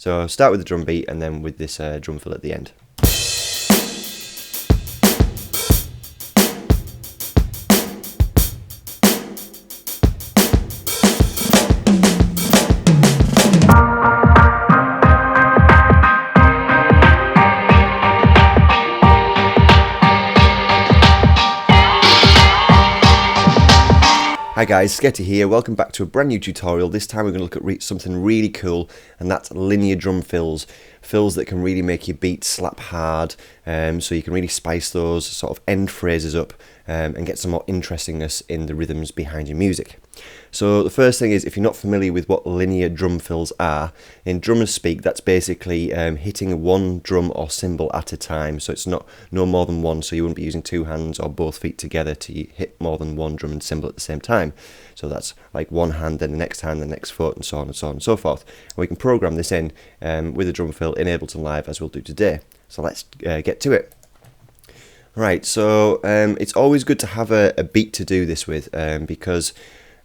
So start with the drum beat and then with this drum fill at the end. Hi guys, Sketi here, welcome back to a brand new tutorial. This time we're going to look at something really cool, and that's linear drum fills. Fills that can really make your beats slap hard, so you can really spice those sort of end phrases up and get some more interestingness in the rhythms behind your music. So the first thing is, if you're not familiar with what linear drum fills are, in drummers speak, that's basically hitting one drum or cymbal at a time. So it's no more than one, so you wouldn't be using two hands or both feet together to hit more than one drum and cymbal at the same time. So that's like one hand, then the next hand, the next foot, and so on and so on and so forth. And we can program this in with a drum fill in Ableton Live, as we'll do today. So let's get to it. Right, so it's always good to have a beat to do this with, because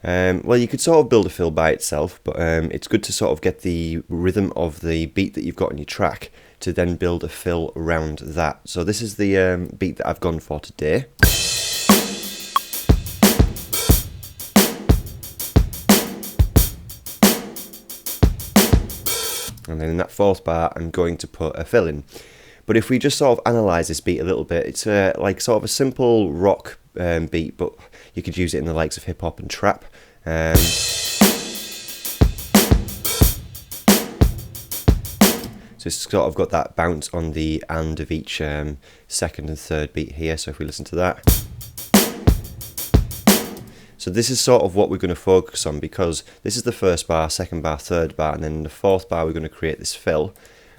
well, you could sort of build a fill by itself, but it's good to sort of get the rhythm of the beat that you've got in your track to then build a fill around that. So this is the beat that I've gone for today. And then in that fourth bar, I'm going to put a fill in. But if we just sort of analyse this beat a little bit, it's like sort of a simple rock beat, but you could use it in the likes of hip hop and trap. So it's sort of got that bounce on the and of each second and third beat here. So if we listen to that. So this is sort of what we're going to focus on, because this is the first bar, second bar, third bar, and then in the fourth bar we're going to create this fill.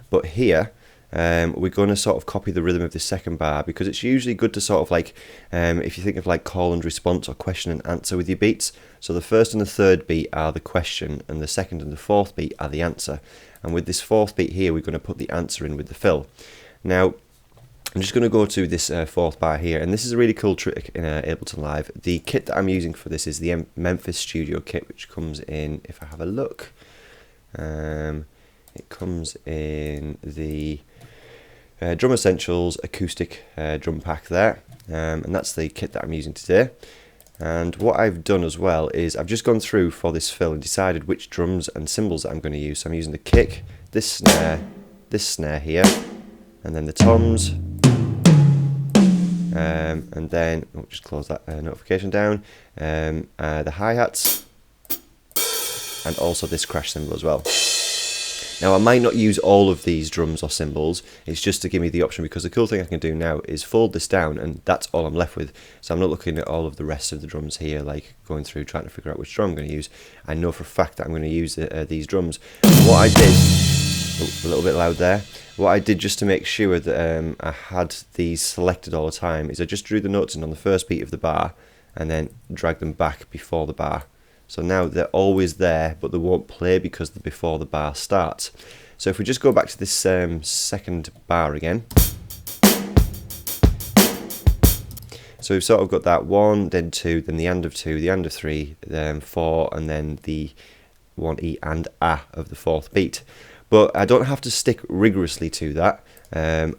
But here we're going to sort of copy the rhythm of the second bar, because it's usually good to sort of like, if you think of like call and response or question and answer with your beats. So the first and the third beat are the question, and the second and the fourth beat are the answer. And with this fourth beat here, we're going to put the answer in with the fill. Now, I'm just going to go to this fourth bar here, and this is a really cool trick in Ableton Live. The kit that I'm using for this is the Memphis Studio kit, which comes in, if I have a look, it comes in the Drum Essentials acoustic drum pack there, and that's the kit that I'm using today. And what I've done as well is I've just gone through for this fill and decided which drums and cymbals that I'm going to use. So I'm using the kick, this snare here, and then the toms. And then, just close that notification down, the hi-hats, and also this crash cymbal as well. Now I might not use all of these drums or cymbals, it's just to give me the option, because the cool thing I can do now is fold this down and that's all I'm left with. So I'm not looking at all of the rest of the drums here, like going through trying to figure out which drum I'm going to use. I know for a fact that I'm going to use these drums. What I did, a little bit loud there, what I did just to make sure that I had these selected all the time is I just drew the notes in on the first beat of the bar and then dragged them back before the bar. So now they're always there, but they won't play because they're before the bar starts. So if we just go back to this second bar again. So we've sort of got that one, then two, then the and of two, the and of three, then four, and then the one E and A of the fourth beat. But I don't have to stick rigorously to that.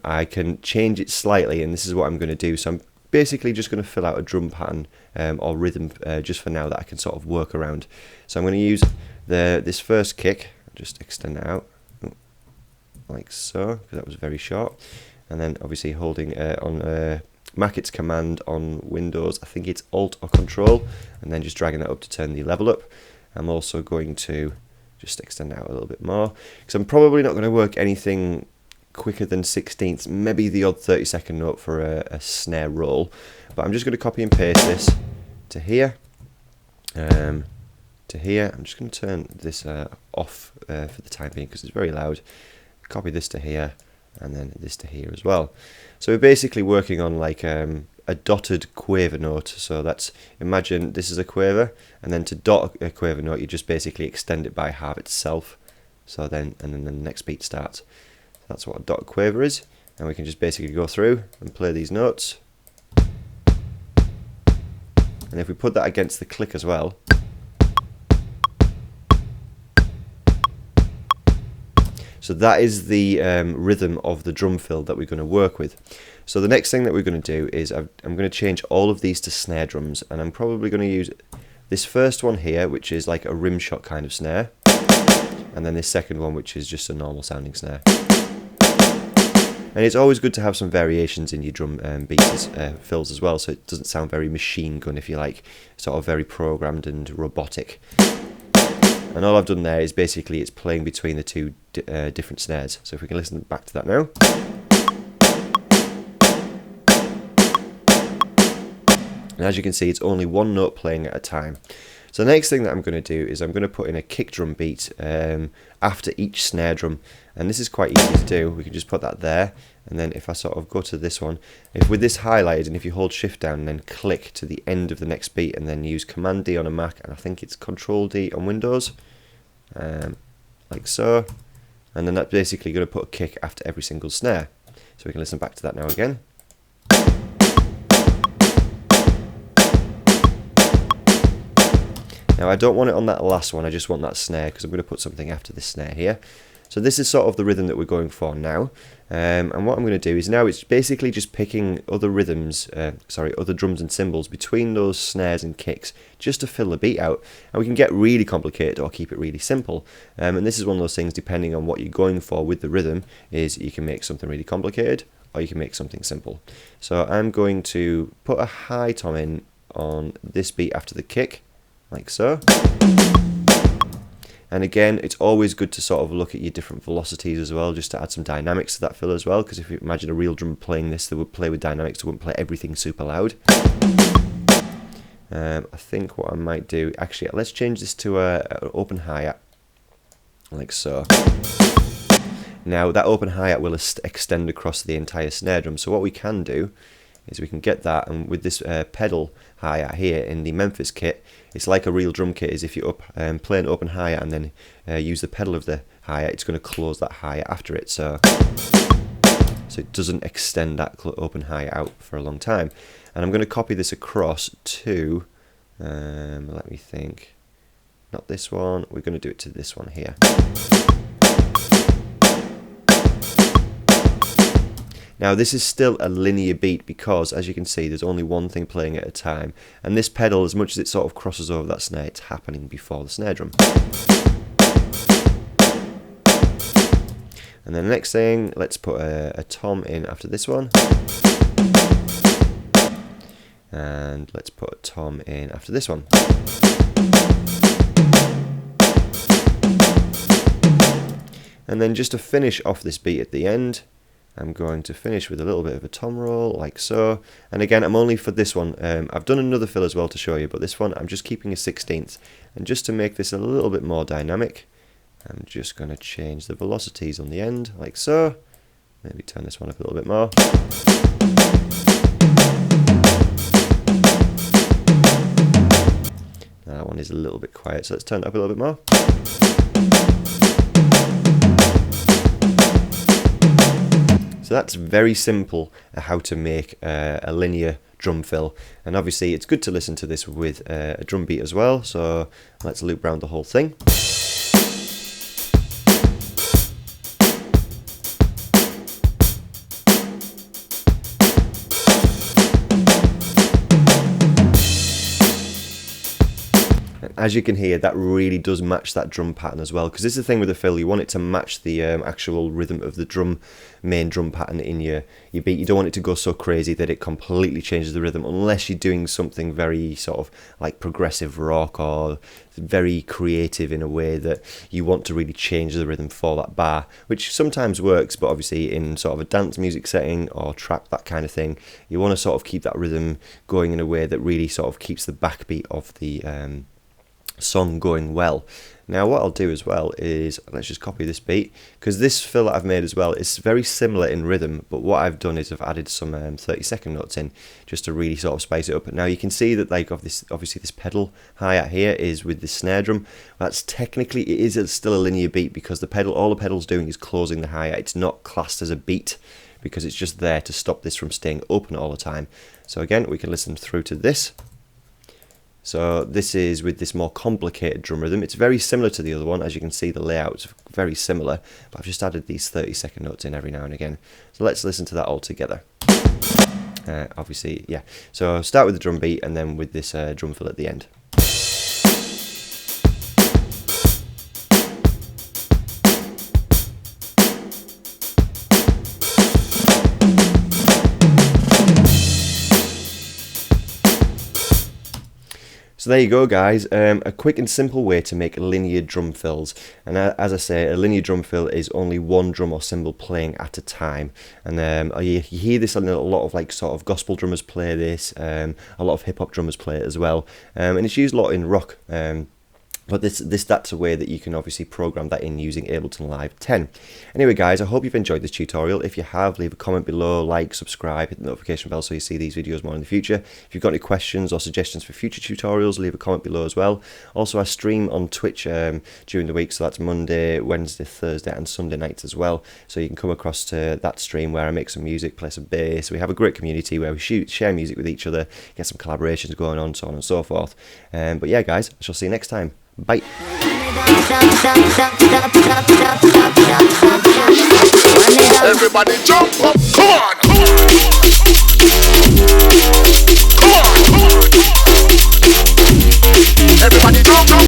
I can change it slightly, and this is what I'm going to do. So I'm basically just going to fill out a drum pattern or rhythm just for now that I can sort of work around. So I'm going to use this first kick, just extend it out like so, because that was very short. And then obviously holding on Mac, it's Command, on Windows I think it's Alt or Control, and then just dragging that up to turn the level up. I'm also going to just extend it out a little bit more, because I'm probably not going to work anything quicker than 16ths, maybe the odd 30-second note for a snare roll. But I'm just going to copy and paste this to here, to here. I'm just going to turn this off for the time being because it's very loud. Copy this to here, and then this to here as well. So we're basically working on like a dotted quaver note. So that's, imagine this is a quaver, and then to dot a quaver note you just basically extend it by half itself. So then, and then the next beat starts. That's what a dot quaver is, and we can just basically go through and play these notes. And if we put that against the click as well, So that is the rhythm of the drum fill that we're going to work with. So the next thing that we're going to do is I'm going to change all of these to snare drums, and I'm probably going to use this first one here, which is like a rim shot kind of snare, and then this second one, which is just a normal sounding snare. And it's always good to have some variations in your drum beats, fills as well, so it doesn't sound very machine gun, if you like, sort of very programmed and robotic. And all I've done there is basically it's playing between the two different snares. So if we can listen back to that now. And as you can see, it's only one note playing at a time. So the next thing that I'm going to do is I'm going to put in a kick drum beat after each snare drum. And this is quite easy to do. We can just put that there. And then if I sort of go to this one, if with this highlighted, and if you hold shift down and then click to the end of the next beat and then use Command D on a Mac, and I think it's Control D on Windows, like so. And then that's basically going to put a kick after every single snare. So we can listen back to that now again. Now I don't want it on that last one, I just want that snare because I'm going to put something after this snare here. So this is sort of the rhythm that we're going for now. And what I'm going to do is now it's basically just picking other rhythms, other drums and cymbals between those snares and kicks just to fill the beat out. And we can get really complicated or keep it really simple. And this is one of those things, depending on what you're going for with the rhythm, is you can make something really complicated or you can make something simple. So I'm going to put a high tom in on this beat after the kick, like so. And again, it's always good to sort of look at your different velocities as well, just to add some dynamics to that fill as well, because if you imagine a real drum playing this, they would play with dynamics, they wouldn't play everything super loud. I think what I might do, actually, let's change this to an open hi-hat, like so. Now, that open hi-hat will extend across the entire snare drum, so what we can do is we can get that, and with this pedal hi-hat here in the Memphis kit, it's like a real drum kit, is if you play an open hi-hat and then use the pedal of the hi-hat, it's going to close that hi-hat after it, so it doesn't extend that open hi-hat out for a long time. And I'm going to copy this across to, let me think, not this one, we're going to do it to this one here. Now this is still a linear beat because, as you can see, there's only one thing playing at a time, and this pedal, as much as it sort of crosses over that snare, it's happening before the snare drum. And then the next thing, let's put a tom in after this one, and let's put a tom in after this one. And then just to finish off this beat at the end, I'm going to finish with a little bit of a tom roll, like so. And again, I'm only for this one. I've done another fill as well to show you, but this one I'm just keeping a 16th. And just to make this a little bit more dynamic, I'm just going to change the velocities on the end, like so. Maybe turn this one up a little bit more. Now that one is a little bit quiet, so let's turn it up a little bit more. So that's very simple how to make a linear drum fill, and obviously it's good to listen to this with a drum beat as well, so let's loop around the whole thing. As you can hear, that really does match that drum pattern as well, because this is the thing with the fill, you want it to match the actual rhythm of the main drum pattern in your beat. You don't want it to go so crazy that it completely changes the rhythm, unless you're doing something very sort of like progressive rock or very creative in a way that you want to really change the rhythm for that bar, which sometimes works, but obviously in sort of a dance music setting or trap, that kind of thing, you want to sort of keep that rhythm going in a way that really sort of keeps the backbeat of the song going well. Now what I'll do as well is, let's just copy this beat, because this fill that I've made as well is very similar in rhythm, but what I've done is I've added some 30-second notes in just to really sort of spice it up. Now you can see that like obviously this pedal hi-hat here is with the snare drum. That's technically, it is still a linear beat because the pedal, all the pedal's doing is closing the hi-hat. It's not classed as a beat because it's just there to stop this from staying open all the time. So again, we can listen through to this. So this is with this more complicated drum rhythm. It's very similar to the other one. As you can see, the layout's very similar, but I've just added these 30-second notes in every now and again. So let's listen to that all together. Obviously, yeah. So start with the drum beat and then with this drum fill at the end. So there you go, guys, a quick and simple way to make linear drum fills. And as I say, a linear drum fill is only one drum or cymbal playing at a time. And you hear this a lot of like sort of gospel drummers play this, a lot of hip hop drummers play it as well. And it's used a lot in rock. But that's a way that you can obviously program that in using Ableton Live 10. Anyway, guys, I hope you've enjoyed this tutorial. If you have, leave a comment below, like, subscribe, hit the notification bell so you see these videos more in the future. If you've got any questions or suggestions for future tutorials, leave a comment below as well. Also, I stream on Twitch during the week, so that's Monday, Wednesday, Thursday, and Sunday nights as well. So you can come across to that stream where I make some music, play some bass. We have a great community where we share music with each other, get some collaborations going on, so on and so forth. But yeah, guys, I shall see you next time. Bye. Everybody jump up, come on!